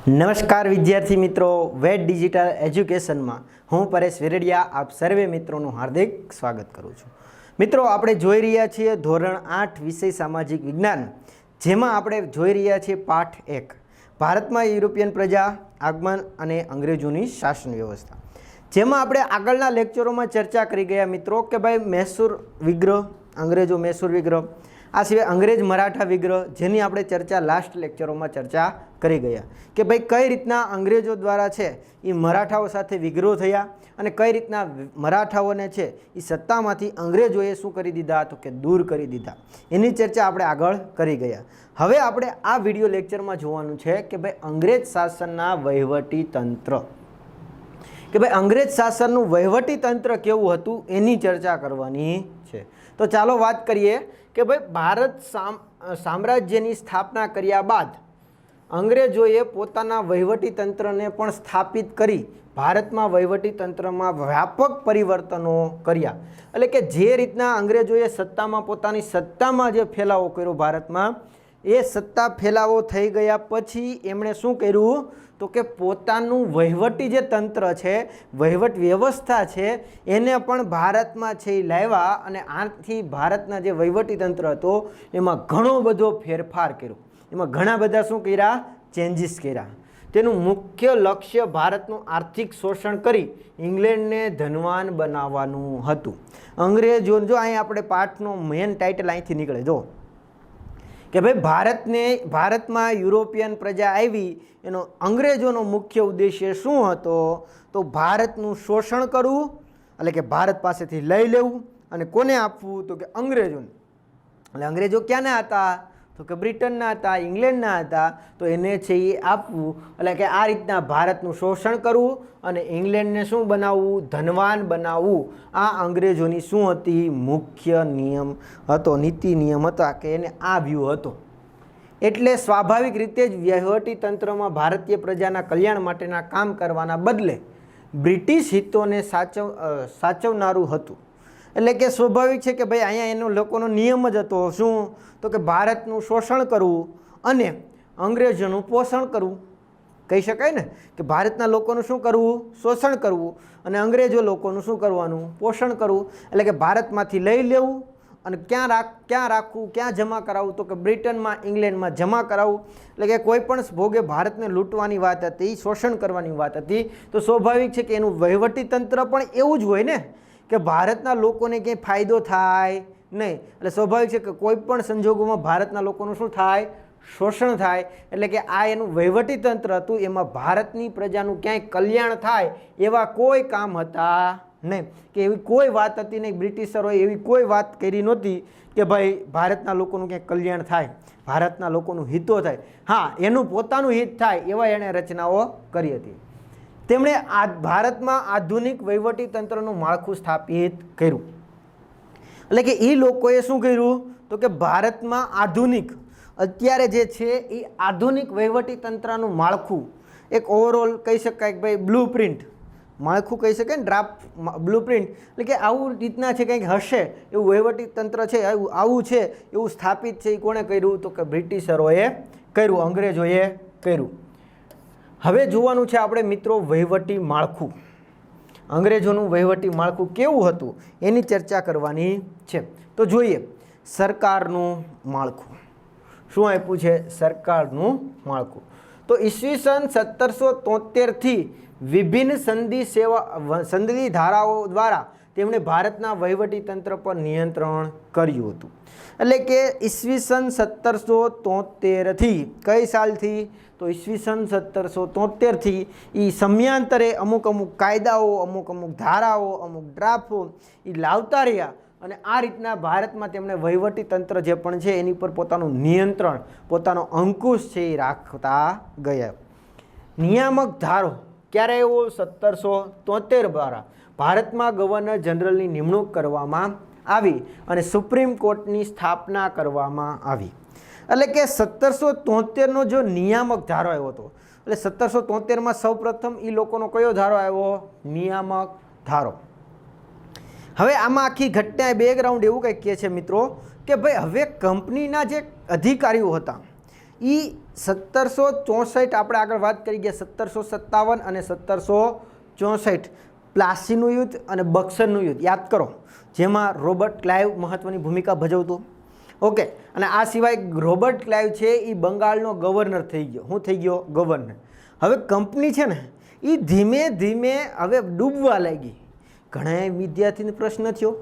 નમસ્કાર વિદ્યાર્થી મિત્રો, વેટ ડિજિટલ એજ્યુકેશનમાં હું પરેશ વેરડિયા આપ સર્વે મિત્રોનું હાર્દિક સ્વાગત કરું છું। મિત્રો, આપણે જોઈ રહ્યા છીએ ધોરણ 8 વિષય સામાજિક વિજ્ઞાન, જેમાં આપણે જોઈ રહ્યા છીએ પાઠ 1 ભારતમાં યુરોપિયન પ્રજા, આગમન અને અંગ્રેજોની શાસન વ્યવસ્થા, જેમાં આપણે આગળના લેક્ચરોમાં ચર્ચા કરી ગયા મિત્રો કે ભાઈ મૈસૂર વિગ્રહ, અંગ્રેજો મૈસૂર વિગ્રહ, આ સિવાય અંગ્રેજ મરાઠા વિગ્રહ, જેની આપણે ચર્ચા લાસ્ટ લેક્ચરોમાં ચર્ચા કરી ગયા કે ભાઈ કઈ રીતના અંગ્રેજો દ્વારા છે એ મરાઠાઓ સાથે વિગ્રહ થયા અને કઈ રીતના મરાઠાઓને છે એ સત્તામાંથી અંગ્રેજોએ શું કરી દીધા તો કે દૂર કરી દીધા, એની ચર્ચા આપણે આગળ કરી ગયા। હવે આપણે આ વિડીયો લેક્ચરમાં જોવાનું છે કે ભાઈ અંગ્રેજ શાસનના વહીવટી તંત્ર, કે ભાઈ અંગ્રેજ શાસનનું વહીવટી તંત્ર કેવું હતું એની ચર્ચા કરવાની છે। તો ચાલો વાત કરીએ કે ભાઈ ભારત સામ્રાજ્યની સ્થાપના કર્યા બાદ અંગ્રેજોએ પોતાના વહીવટી તંત્રને પણ સ્થાપિત કરી ભારતમાં વહીવટી તંત્રમાં વ્યાપક પરિવર્તનો કર્યા। એટલે કે જે રીતના અંગ્રેજોએ સત્તામાં પોતાની સત્તામાં જે ફેલાવો કર્યો ભારતમાં, એ સત્તા ફેલાવો થઈ ગયા પછી એમણે શું કર્યું તો કે પોતાનું વહીવટી જે તંત્ર છે, વહીવટ વ્યવસ્થા છે, એને પણ ભારતમાં છે એ લાવ્યા અને આથી ભારતના જે વહીવટી તંત્ર હતો એમાં ઘણો બધો ફેરફાર કર્યો, એમાં ઘણા બધા શું કર્યા ચેન્જીસ કર્યા। તેનું મુખ્ય લક્ષ્ય ભારતનું આર્થિક શોષણ કરી ઇંગ્લેન્ડને ધનવાન બનાવવાનું હતું। અંગ્રેજો, જો અહીં આપણે પાઠનો મેન ટાઇટલ અહીંથી નીકળે, જો કે ભાઈ ભારતમાં યુરોપિયન પ્રજા આવી, એનો અંગ્રેજોનો મુખ્ય ઉદ્દેશ્ય શું હતો તો ભારતનું શોષણ કરવું, એટલે કે ભારત પાસેથી લઈ લેવું અને કોને આપવું તો કે અંગ્રેજોને। એટલે અંગ્રેજો ક્યાંના હતા તો કે બ્રિટનના હતા, ઇંગ્લેન્ડના હતા, તો એને છે એ આપવું, એટલે કે આ રીતના ભારતનું શોષણ કરવું અને ઇંગ્લેન્ડને શું બનાવવું, ધનવાન બનાવવું, આ અંગ્રેજોની શું હતી મુખ્ય નિયમ હતો, નીતિ નિયમ હતા કે એને આ વ્યૂ હતો। એટલે સ્વાભાવિક રીતે જ વહીવટી તંત્રમાં ભારતીય પ્રજાના કલ્યાણ માટેના કામ કરવાના બદલે બ્રિટિશ હિતોને સાચવનારું હતું। એટલે કે સ્વાભાવિક છે કે ભાઈ અહીંયા એનો લોકોનો નિયમ જ હતો શું તો કે ભારતનું શોષણ કરવું અને અંગ્રેજોનું પોષણ કરવું, કહી શકાય ને કે ભારતના લોકોનું શું કરવું, શોષણ કરવું અને અંગ્રેજો લોકોનું શું કરવાનું, પોષણ કરવું। એટલે કે ભારતમાંથી લઈ લેવું અને ક્યાં રાખવું, ક્યાં જમા કરાવવું તો કે બ્રિટનમાં, ઇંગ્લેન્ડમાં જમા કરાવવું। એટલે કે કોઈ પણ ભોગે ભારતને લૂંટવાની વાત હતી, શોષણ કરવાની વાત હતી, તો સ્વાભાવિક છે કે એનું વહીવટી તંત્ર પણ એવું જ હોય ને કે ભારતના લોકોને ક્યાંય ફાયદો થાય નહીં। એટલે સ્વાભાવિક છે કે કોઈ પણ સંજોગોમાં ભારતના લોકોનું શું થાય, શોષણ થાય। એટલે કે આ એનું વહીવટી તંત્ર હતું, એમાં ભારતની પ્રજાનું ક્યાંય કલ્યાણ થાય એવા કોઈ કામ હતા નહીં, કે એવી કોઈ વાત હતી નહીં, બ્રિટિશરોએ એવી કોઈ વાત કરી નહોતી કે ભાઈ ભારતના લોકોનું ક્યાંય કલ્યાણ થાય, ભારતના લોકોનું હિતો થાય। હા, એનું પોતાનું હિત થાય એવા એણે રચનાઓ કરી હતી। તેમણે ભારતમાં આધુનિક વહીવટી તંત્રનું માળખું સ્થાપિત કર્યું। એટલે કે એ લોકોએ શું કર્યું તો કે ભારતમાં આધુનિક, અત્યારે જે છે એ આધુનિક વહીવટી તંત્રનું માળખું, એક ઓવરઓલ કહી શકાય કે ભાઈ બ્લુ પ્રિન્ટ માળખું કહી શકાય ને, ડ્રાફ્ટ બ્લુ પ્રિન્ટ, એટલે કે આવું રીતના છે કંઈક હશે એવું વહીવટી તંત્ર છે, આવું છે એવું સ્થાપિત છે એ કોણે કર્યું તો કે બ્રિટિશરોએ કર્યું, અંગ્રેજોએ કર્યું। હવે જોવાનું છે આપણે મિત્રો વહીવટી માળખું, અંગ્રેજોનું વહીવટી માળખું કેવું હતું એની ચર્ચા કરવાની છે। તો જોઈએ સરકારનું માળખું, શું આપ્યું છે સરકારનું માળખું। તો ઈસવીસન 1773થી વિભિન્ન સંધિ ધારાઓ દ્વારા તેમણે ભારતના વહીવટી તંત્ર પર નિયંત્રણ કર્યું હતું। એટલે કે ઈસવીસન 1773થી કઈ સાલથી તો ઈસવીસન 1773થી એ સમયાંતરે અમુક કાયદાઓ, અમુક ધારાઓ, અમુક ડ્રાફ્ટો એ લાવતા રહ્યા અને આ રીતના ભારતમાં તેમણે વહીવટી તંત્ર જે પણ છે એની પર પોતાનું નિયંત્રણ, પોતાનો અંકુશ છે એ રાખતા ગયા। નિયામક ધારો ક્યારે આવ્યો 1773 દ્વારા ભારતમાં ગવર્નર જનરલની નિમણૂક કરવામાં આવી અને સુપ્રીમ કોર્ટની સ્થાપના કરવામાં આવી। એટલે કે 1773નો જો નિયામક ધારો આવ્યો હતો, એટલે 1773માં સૌપ્રથમ એ લોકોનો કયો ધારો આવ્યો, નિયામક ધારો। હવે આમાં આખી ઘટના બેકગ્રાઉન્ડ એવું કંઈક કહે છે મિત્રો કે ભાઈ હવે કંપનીના જે અધિકારીઓ હતા એ 1764 આપણે આગળ વાત કરી ગયા 1757 અને 1764 પ્લાસીનું યુદ્ધ અને બક્સરનું યુદ્ધ યાદ કરો, જેમાં રોબર્ટ ક્લાઇવ મહત્વની ભૂમિકા ભજવતો. ઓકે, અને આ સિવાય રોબર્ટ ક્લાઇવ છે એ બંગાળનો ગવર્નર થઈ ગયો. શું થઈ ગયો? ગવર્નર. હવે કંપની છે ને એ ધીમે ધીમે હવે ડૂબવા લાગી. ઘણા વિદ્યાર્થીને પ્રશ્ન થયો,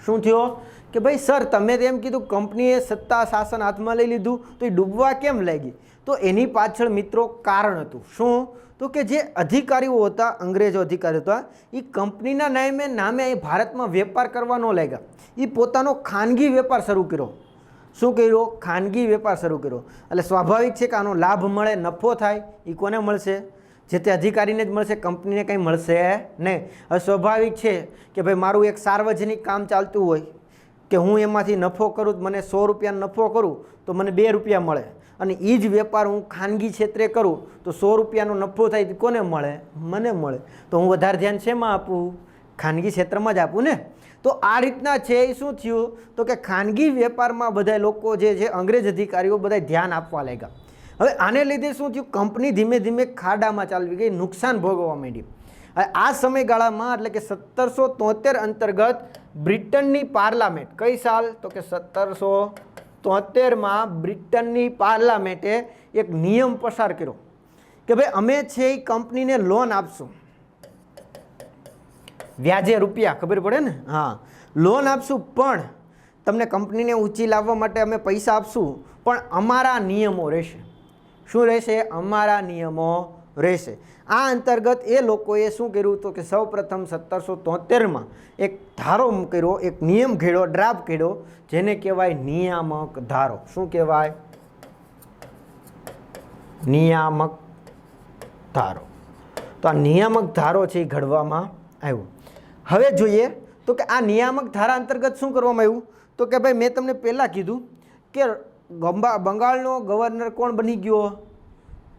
શું થયો કે ભાઈ સર તમે તો એમ કીધું કંપનીએ સત્તા શાસન હાથમાં લઈ લીધું તો એ ડૂબવા કેમ લાગી? તો એની પાછળ મિત્રો કારણ હતું. શું? તો કે જે અધિકારીઓ હતા, અંગ્રેજો અધિકારીઓ હતા, એ કંપનીના નામે એ ભારતમાં વેપાર કરવા ન લાગ્યા. એ પોતાનો ખાનગી વેપાર શરૂ કર્યો. શું કર્યો? ખાનગી વેપાર શરૂ કર્યો. એટલે સ્વાભાવિક છે કે આનો લાભ મળે, નફો થાય. એ કોને મળશે? જે તે અધિકારીને જ મળશે, કંપનીને કંઈ મળશે નહીં. હવે સ્વાભાવિક છે કે ભાઈ મારું એક સાર્વજનિક કામ ચાલતું હોય કે હું એમાંથી નફો કરું, મને 100 રૂપિયાનો નફો કરું તો મને 2 રૂપિયા મળે, અને એ જ વેપાર હું ખાનગી ક્ષેત્રે કરું તો 100 રૂપિયાનો નફો થાય તો કોને મળે? મને મળે. તો હું વધારે ધ્યાન શેમાં આપું? ખાનગી ક્ષેત્રમાં જ આપું ને. તો આ રીતના છે એ શું થયું તો કે ખાનગી વેપારમાં બધા લોકો જે છે અંગ્રેજ અધિકારીઓ બધા ધ્યાન આપવા લાગ્યા. હવે આને લીધે શું થયું? કંપની ધીમે ધીમે ખાડામાં ચાલવી ગઈ, નુકસાન ભોગવવા માંડી. હવે આ સમયગાળામાં એટલે કે 1773 અંતર્ગત બ્રિટનની પાર્લામેન્ટ, કઈ સાલ? તો કે 1773માં બ્રિટનની પાર્લામેન્ટે એક નિયમ પસાર કર્યો કે ભાઈ અમે છે એ કંપનીને લોન આપશું, વ્યાજે રૂપિયા, ખબર પડે ને? હા, લોન આપશું, પણ તમને કંપનીને ઊંચી લાવવા માટે અમે પૈસા આપશું, પણ અમારા નિયમો રહેશે. શું રહેશે? અમારા નિયમો રહેશે. આ અંતર્ગત એ લોકોએ શું કર્યું તો કે સૌપ્રથમ 1773માં એક ધારો કર્યો, એક નિયમ ઘડ્યો, ડ્રાફ્ટ ઘડ્યો, જેને કહેવાય નિયામક ધારો. શું કહેવાય? નિયામક ધારો. તો આ નિયામક ધારો છે એ ઘડવામાં આવ્યો. હવે જોઈએ તો કે આ નિયામક ધારા અંતર્ગત શું કરવામાં આવ્યું તો કે ભાઈ મેં તમને પહેલાં કીધું કે બંગાળનો ગવર્નર કોણ બની ગયો?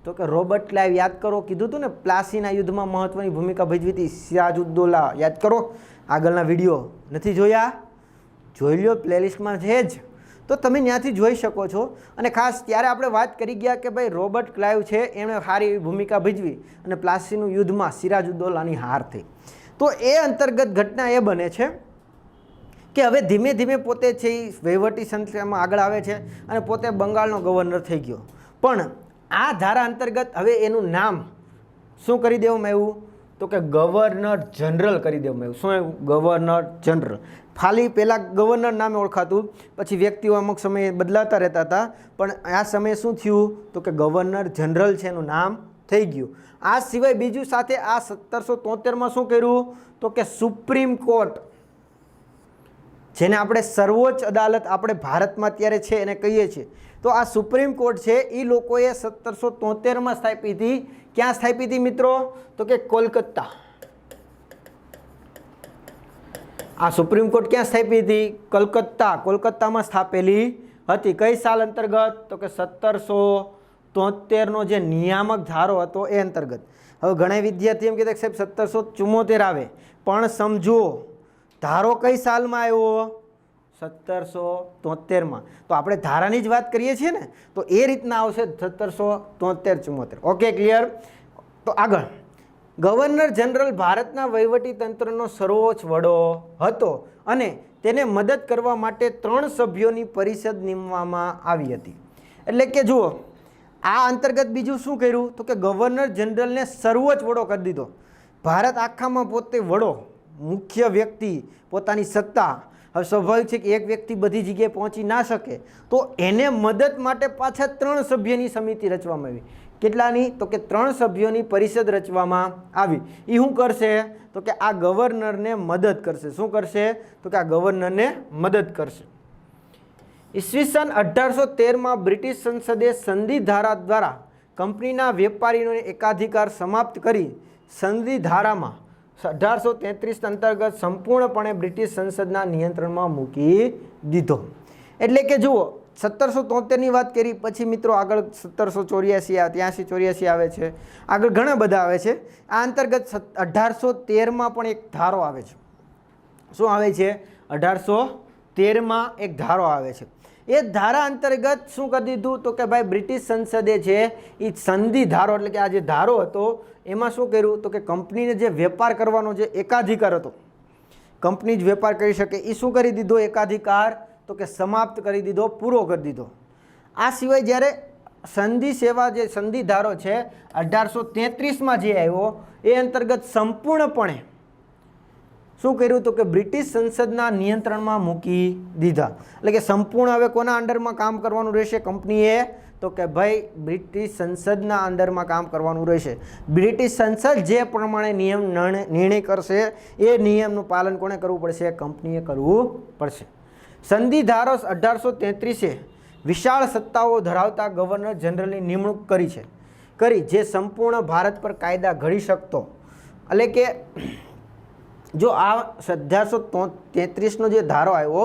તો કે રોબર્ટ ક્લાઇવ. યાદ કરો, કીધું હતું ને પ્લાસીના યુદ્ધમાં મહત્વની ભૂમિકા ભજવી હતી, સિરાજુદ્દૌલા. યાદ કરો, આગળના વિડીયો નથી જોયા? જોઈ લો, પ્લેલિસ્ટમાં છે જ, તો તમે ત્યાંથી જોઈ શકો છો. અને ખાસ ત્યારે આપણે વાત કરી ગયા કે ભાઈ રોબર્ટ ક્લાઇવ છે એણે સારી એવી ભૂમિકા ભજવી અને પ્લાસીનું યુદ્ધમાં સિરાજુદ્દૌલાની હાર થઈ. તો એ અંતર્ગત ઘટના એ બને છે કે હવે ધીમે ધીમે પોતે છે એ વહીવટી સંસ્થામાં આગળ આવે છે અને પોતે બંગાળનો ગવર્નર થઈ ગયો. પણ આ ધારા અંતર્ગત હવે એનું નામ શું કરી દેવામાં આવ્યું તો કે ગવર્નર જનરલ કરી દેવામાં આવ્યું. શું આવ્યું? Governor general. ખાલી પહેલાં ગવર્નર નામે ઓળખાતું, પછી વ્યક્તિઓ અમુક સમયે બદલાતા રહેતા હતા, પણ આ સમયે શું થયું તો કે ગવર્નર જનરલ છે એનું નામ થઈ ગયું. આ સિવાય બીજું સાથે આ 1773માં શું કર્યું તો કે સુપ્રીમ કોર્ટ, જેને આપણે સર્વોચ્ચ અદાલત આપણે ભારતમાં અત્યારે છે એને કહીએ છીએ, તો આ સુપ્રીમ કોર્ટ છે એ લોકોએ 1773માં સ્થાપી હતી. ક્યાં સ્થાપી હતી મિત્રો? તો કે કોલકાતા. આ સુપ્રીમ કોર્ટ ક્યાં સ્થાપી હતી? કલકત્તા. કોલકાતામાં સ્થાપેલી હતી. કઈ સાલ અંતર્ગત? તો કે 1773નો જે નિયામક ધારો હતો એ અંતર્ગત. હવે ઘણા વિદ્યાર્થી એમ કહેતા કે સાહેબ 1774 આવે, પણ સમજો ધારો કઈ સાલમાં આવ્યો? 1773માં. તો આપણે ધારાની જ વાત કરીએ છીએ ને, તો એ રીતના આવશે 1773-74. Okay, clear? તો આગળ, ગવર્નર જનરલ ભારતના વહીવટી તંત્રનો સર્વોચ્ચ વડો હતો અને તેને મદદ કરવા માટે 3 સભ્યોની પરિષદ નીમવામાં આવી હતી. એટલે કે જુઓ, આ અંતર્ગત બીજું શું કર્યું તો કે ગવર્નર જનરલને સર્વોચ્ચ વડો કરી દીધો. ભારત આખામાં પોતે વડો, મુખ્ય વ્યક્તિ, પોતાની સત્તા. હવે સ્વાભાવિક છે કે એક વ્યક્તિ બધી જગ્યાએ પહોંચી ના શકે, તો એને મદદ માટે પાછા 3 સભ્યની સમિતિ રચવામાં આવી. કેટલાની? તો કે 3 સભ્યોની પરિષદ રચવામાં આવી. એ શું કરશે તો કે આ ગવર્નરને મદદ કરશે. શું કરશે તો કે આ ગવર્નરને મદદ કરશે. ઈસવીસન 1813માં બ્રિટિશ સંસદે સંધિ ધારા દ્વારા કંપનીના વેપારીઓને એકાધિકાર સમાપ્ત કરી સંધિ ધારામાં 1833 અંતર્ગત સંપૂર્ણપણે બ્રિટિશ સંસદના નિયંત્રણમાં મૂકી દીધો. એટલે કે જુઓ, 1773ની વાત કરી, પછી મિત્રો આગળ 1784 આવે, 83-84 આવે છે, આગળ ઘણા બધા આવે છે. આ અંતર્ગત 1813માં પણ એક ધારો આવે છે. શું આવે છે? 1813માં એક ધારો આવે છે એ ધારા અંતર્ગત શું કરી દીધું તો કે ભાઈ બ્રિટિશ સંસદે છે એ સંધિ ધારો એટલે કે આ જે ધારો હતો એમાં શું કર્યું તો કે કંપનીને જે વેપાર કરવાનો જે એકાધિકાર હતો, કંપની જ વેપાર કરી શકે, એ શું કરી દીધો એકાધિકાર તો કે સમાપ્ત કરી દીધો, પૂરો કરી દીધો. આ સિવાય જ્યારે સંધિ સેવા જે સંધિ ધારો છે 1833માં જે આવ્યો એ અંતર્ગત સંપૂર્ણપણે શું કર્યું તો કે બ્રિટિશ સંસદના નિયંત્રણમાં મૂકી દીધા. એટલે કે સંપૂર્ણ હવે કોના અંડરમાં કામ કરવાનું રહેશે કંપનીએ તો કે ભાઈ બ્રિટિશ સંસદના અંડરમાં કામ કરવાનું રહેશે. બ્રિટિશ સંસદ જે પ્રમાણે નિર્ણય કરશે એ નિયમનું પાલન કોને કરવું પડશે? કંપનીએ કરવું પડશે. સંધિ ધારો 1833એ વિશાળ સત્તાઓ ધરાવતા ગવર્નર જનરલની નિમણૂક કરી જે સંપૂર્ણ ભારત પર કાયદા ઘડી શકતો. એટલે કે જો આ 1833નો જે ધારો આવ્યો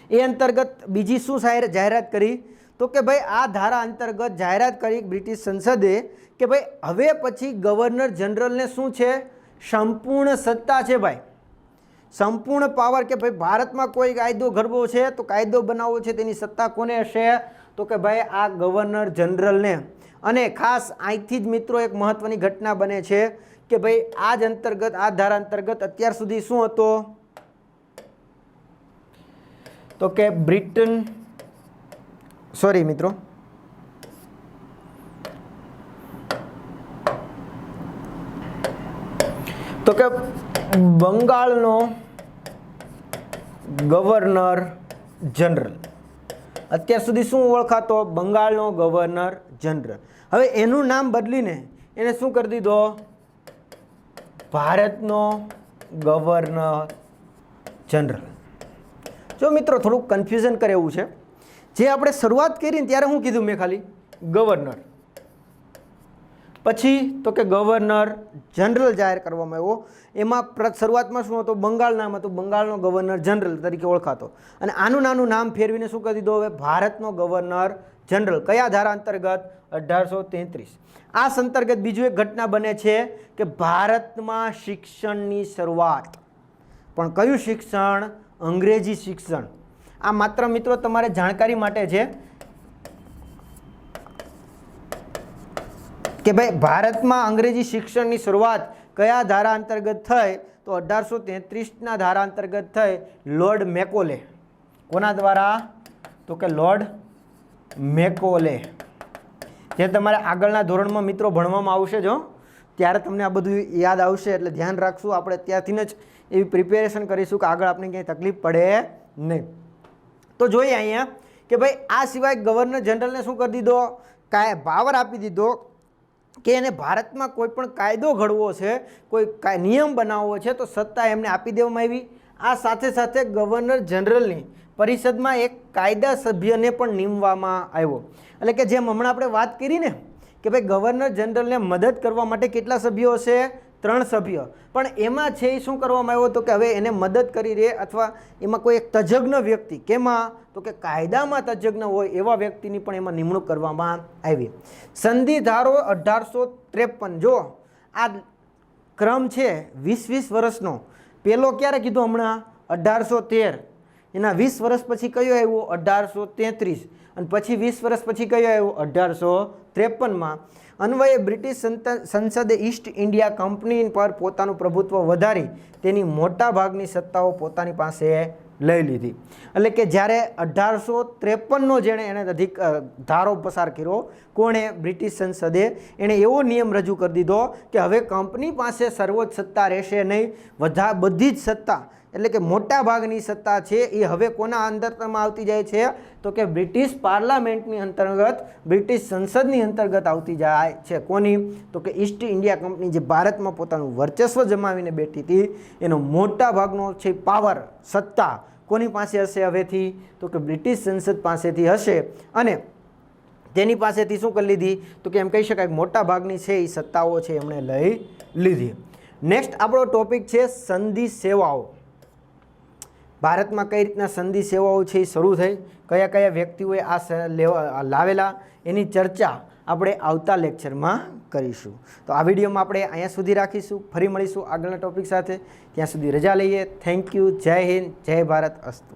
એ અંતર્ગત બીજી શું જાહેરાત કરી તો કે ભાઈ આ ધારા અંતર્ગત જાહેરાત કરી બ્રિટિશ સંસદે કે ભાઈ હવે પછી ગવર્નર જનરલને શું છે? સંપૂર્ણ સત્તા છે ભાઈ, સંપૂર્ણ પાવર કે ભાઈ ભારતમાં કોઈ કાયદો ઘડવો છે તો કાયદો બનાવવો છે તેની સત્તા કોને હશે તો કે ભાઈ આ ગવર્નર જનરલને. અને ખાસ અહીંથી જ મિત્રો એક મહત્વની ઘટના બને છે કે ભાઈ આ જ અંતર્ગત આ ધારા અંતર્ગત અત્યાર સુધી શું હતો તો કે મિત્રો તો કે બંગાળનો ગવર્નર જનરલ અત્યાર સુધી શું ઓળખાતો? બંગાળનો ગવર્નર જનરલ. હવે એનું નામ બદલીને એને શું કરી દીધો? ભારતનો ગવર્નર જનરલ. જો મિત્રો થોડુંક કન્ફ્યુઝન કરે એવું છે, જે આપણે શરૂઆત કરી ત્યારે હું કીધું મેં ખાલી ગવર્નર, પછી તો કે ગવર્નર જનરલ જાહેર કરવામાં આવ્યો. એમાં શરૂઆતમાં શું હતું? બંગાળ નામ હતું, બંગાળનો ગવર્નર જનરલ તરીકે ઓળખાતો. અને આનું નાનું નામ ફેરવીને શું કરી દીધું? હવે ભારતનો ગવર્નર જનરલ. કયા ધારા અંતર્ગત? 1833. આ અંતર્ગત બીજું એક ઘટના બને છે કે ભારતમાં શિક્ષણની શરૂઆત. પણ કયું શિક્ષણ? અંગ્રેજી શિક્ષણ. આ માત્ર મિત્રો તમારે જાણકારી માટે છે કે ભાઈ ભારતમાં અંગ્રેજી શિક્ષણની શરૂઆત કયા ધારા અંતર્ગત થઈ તો 1833ના ધારા અંતર્ગત થઈ લોર્ડ મેકોલે. કોના દ્વારા? તો કે લોર્ડ મેકોલે. જે તમારે આગળના ધોરણમાં મિત્રો ભણવામાં આવશે જો ત્યારે તમને આ બધું યાદ આવશે, એટલે ધ્યાન રાખશું. આપણે ત્યાંથી જ એવી પ્રિપેરેશન કરીશું કે આગળ આપણે ક્યાંય તકલીફ પડે નહીં. તો જોઈએ અહીંયા કે ભાઈ આ સિવાય ગવર્નર જનરલને શું કરી દીધો? પાવર આપી દીધો કે એને ભારતમાં કોઈ પણ કાયદો ઘડવો છે, કોઈ નિયમ બનાવવો છે તો સત્તા એમને આપી દેવામાં આવી. આ સાથે સાથે ગવર્નર જનરલની પરિષદમાં એક કાયદા સભ્યને પણ નીમવામાં આવ્યો. એટલે કે જેમ હમણાં આપણે વાત કરી ને કે ભાઈ ગવર્નર જનરલને મદદ કરવા માટે કેટલા સભ્યો હશે? 3 સભ્ય. પણ એમાં છે એ શું કરવામાં આવ્યો તો કે હવે એને મદદ કરી રહે અથવા એમાં કોઈ એક તજજ્ઞ વ્યક્તિ, કેમાં તો કે કાયદામાં તજજ્ઞ હોય એવા વ્યક્તિની પણ એમાં નિમણૂક કરવામાં આવી. સંધિ ધારો 1853. જો આ ક્રમ છે 20-20 વર્ષનો. પહેલો ક્યારે કીધું? હમણાં 1813. એના 20 વર્ષ પછી કયો આવ્યો? 1833. અને પછી 20 વર્ષ પછી કયો આવ્યો? 1853માં. અન્વયે બ્રિટિશ સંસદે ઈસ્ટ ઇન્ડિયા કંપની પર પોતાનું પ્રભુત્વ વધારી તેની મોટા ભાગની સત્તાઓ પોતાની પાસે લઈ લીધી. એટલે કે જ્યારે 1853નો જેણે એને ધારો પસાર કર્યો, કોણે? બ્રિટિશ સંસદે. એણે એવો નિયમ રજૂ કરી દીધો કે હવે કંપની પાસે સર્વોચ્ચ સત્તા રહેશે નહીં, બધી જ સત્તા એટલે કે મોટા ભાગની સત્તા છે એ હવે કોના અંતર્ગતમાં આવતી જાય છે તો કે બ્રિટિશ પાર્લામેન્ટની અંતર્ગત, બ્રિટિશ સંસદની અંતર્ગત આવતી જાય છે. કોની? તો કે ઈસ્ટ ઇન્ડિયા કંપની જે ભારતમાં પોતાનું વર્ચસ્વ જમાવીને બેઠી હતી એનો મોટા ભાગનો છે પાવર, સત્તા કોની પાસે હશે હવેથી? તો કે બ્રિટિશ સંસદ પાસેથી હશે. અને તેની પાસેથી શું કરી લીધી તો કે એમ કહી શકાય મોટા ભાગની છે એ સત્તાઓ છે એમણે લઈ લીધી. નેક્સ્ટ આપણો ટોપિક છે સંધિ સેવાઓ. ભારતમાં કઈ રીતના સંધિ સેવાઓ છે એ શરૂ થઈ, કયા કયા વ્યક્તિઓએ આ લાવેલા, એની ચર્ચા આપણે આવતા લેક્ચરમાં કરીશું. તો આ વિડીયોમાં આપણે અહીંયા સુધી રાખીશું. ફરી મળીશું આગળના ટોપિક સાથે. ત્યાં સુધી રજા લઈએ. Thank you. જય હિન્દ, જય ભારત. અસ્તુ.